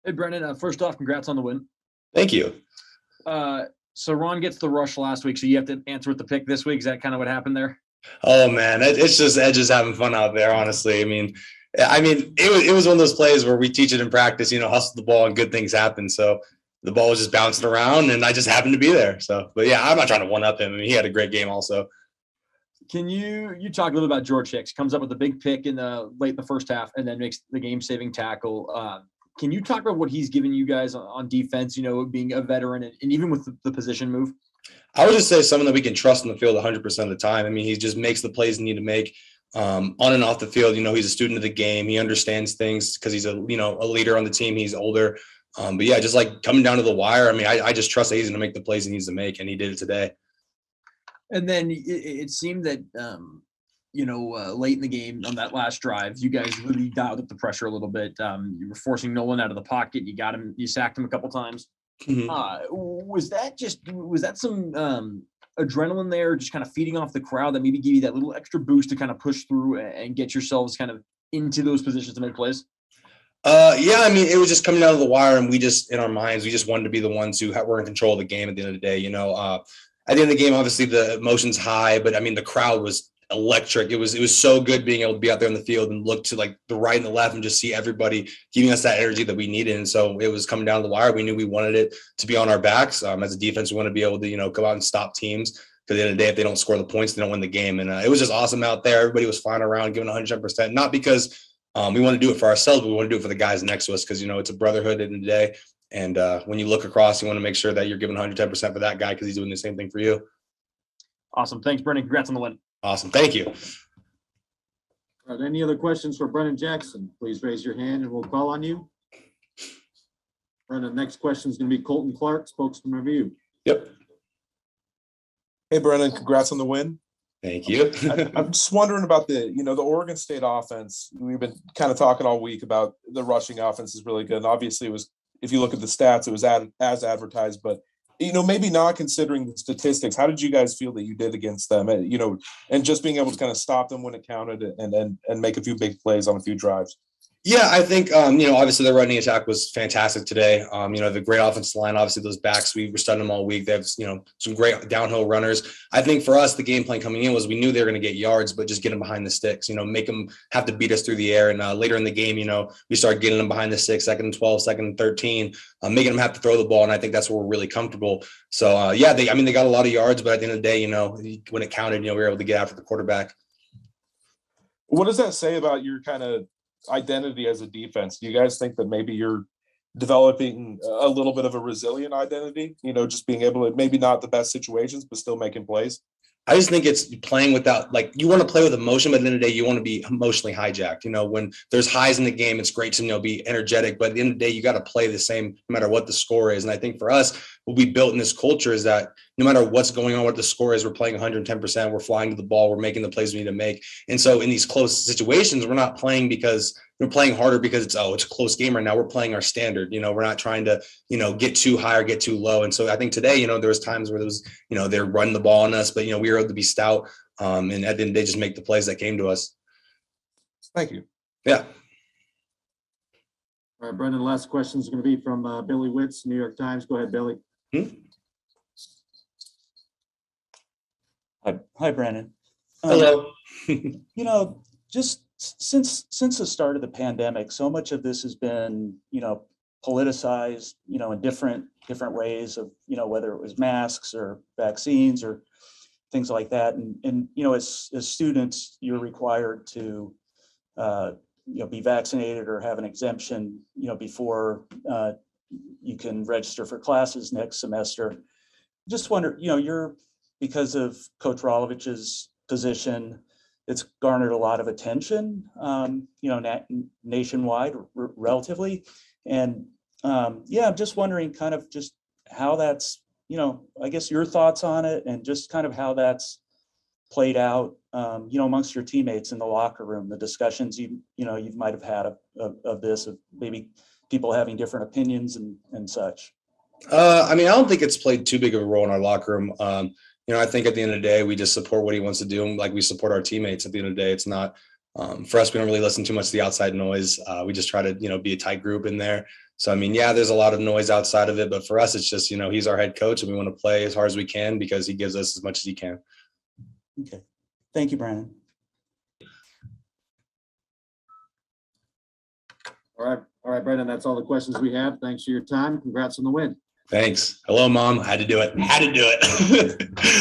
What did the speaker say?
Hey, Brennan. First off, congrats on the win. Thank you. So Ron gets the rush last week, so you have to answer with the pick this week. Is that kind of what happened there? Oh man, it's just Edge is having fun out there. Honestly, it was one of those plays where we teach it in practice. Hustle the ball and good things happen. So the ball was just bouncing around, and I just happened to be there. So, but yeah, I'm not trying to one up him. He had a great game also. Can you talk a little about George Hicks? Comes up with a big pick in the late in the first half, and then makes the game-saving tackle. Can you talk about what he's given you guys on defense? Being a veteran and even with the position move. I would just say someone that we can trust in the field 100% of the time. He just makes the plays he need to make on and off the field. He's a student of the game. He understands things because he's a leader on the team. He's older. But yeah, just like coming down to the wire. I just trust that he's going to make the plays he needs to make, and he did it today. And then it seemed that, late in the game on that last drive, you guys really dialed up the pressure a little bit. You were forcing Nolan out of the pocket. You sacked him a couple times. Mm-hmm. Was that some adrenaline there, just kind of feeding off the crowd that maybe give you that little extra boost to kind of push through and get yourselves kind of into those positions to make plays? Yeah, it was just coming out of the wire, and we just, in our minds, we just wanted to be the ones who were in control of the game at the end of the day. At the end of the game, obviously the emotion's high, but the crowd was electric. It was so good being able to be out there in the field and look to like the right and the left and just see everybody giving us that energy that we needed. And so it was coming down to the wire. We knew we wanted it to be on our backs. As a defense, we want to be able to, go out and stop teams. Because at the end of the day, if they don't score the points, they don't win the game. And it was just awesome out there. Everybody was flying around, giving 110%, not because we want to do it for ourselves, but we want to do it for the guys next to us because, it's a brotherhood at the end of the day. And when you look across, you want to make sure that you're giving 110% for that guy because he's doing the same thing for you. Awesome. Thanks, Brennan. Congrats on the win. Awesome. Thank you. All right, any other questions for Brennan Jackson? Please raise your hand and we'll call on you. Brennan, next question is going to be Colton Clark, spokesman review. Yep. Hey, Brennan, congrats on the win. Thank you. I'm just wondering about the Oregon State offense. We've been kind of talking all week about the rushing offense is really good. And obviously, it was, if you look at the stats, it was as advertised, but maybe not considering the statistics. How did you guys feel that you did against them? And just being able to kind of stop them when it counted and make a few big plays on a few drives. Yeah, I think, obviously the running attack was fantastic today. The great offensive line, obviously those backs, we were studying them all week. They have, some great downhill runners. I think for us, the game plan coming in was we knew they were going to get yards, but just get them behind the sticks, make them have to beat us through the air. And later in the game, we started getting them behind the sticks, 2nd and 12, 2nd and 13, making them have to throw the ball. And I think that's where we're really comfortable. So, yeah, they got a lot of yards, but at the end of the day, when it counted, we were able to get after the quarterback. What does that say about your kind of identity as a defense? Do you guys think that maybe you're developing a little bit of a resilient identity, just being able to, maybe not the best situations, but still making plays? I just think it's playing without, you want to play with emotion, but at the end of the day, you want to be emotionally hijacked. When there's highs in the game, it's great to, be energetic, but at the end of the day, you got to play the same no matter what the score is. And I think for us, what we built in this culture is that no matter what's going on, what the score is, we're playing 110%, we're flying to the ball, we're making the plays we need to make. And so in these close situations, we're not playing because we're playing harder because it's a close game right now. We're playing our standard. We're not trying to, get too high or get too low. And so I think today, there was times where there was, they're running the ball on us, but, we were able to be stout. And at the end, they just make the plays that came to us. Thank you. Yeah. All right, Brendan, last question is going to be from Billy Witz, New York Times. Go ahead, Billy. Hi, Brennan. Hello. Just since the start of the pandemic, so much of this has been, politicized, in different ways of, whether it was masks or vaccines or things like that. And as students, you're required to, be vaccinated or have an exemption, before you can register for classes next semester. Just wonder, because of Coach Rolovich's position, it's garnered a lot of attention, nationwide, relatively. And I'm just wondering kind of just how that's, I guess your thoughts on it and just kind of how that's played out, amongst your teammates in the locker room, the discussions you might have had of this, of maybe people having different opinions and such. I don't think it's played too big of a role in our locker room. I think at the end of the day, we just support what he wants to do. Like we support our teammates at the end of the day. It's not, For us, we don't really listen too much to the outside noise. We just try to, be a tight group in there. So, I mean, yeah, there's a lot of noise outside of it, but for us, it's just, he's our head coach and we want to play as hard as we can because he gives us as much as he can. Okay. Thank you, Brennan. All right, Brennan, that's all the questions we have. Thanks for your time. Congrats on the win. Thanks. Hello, Mom. I had to do it.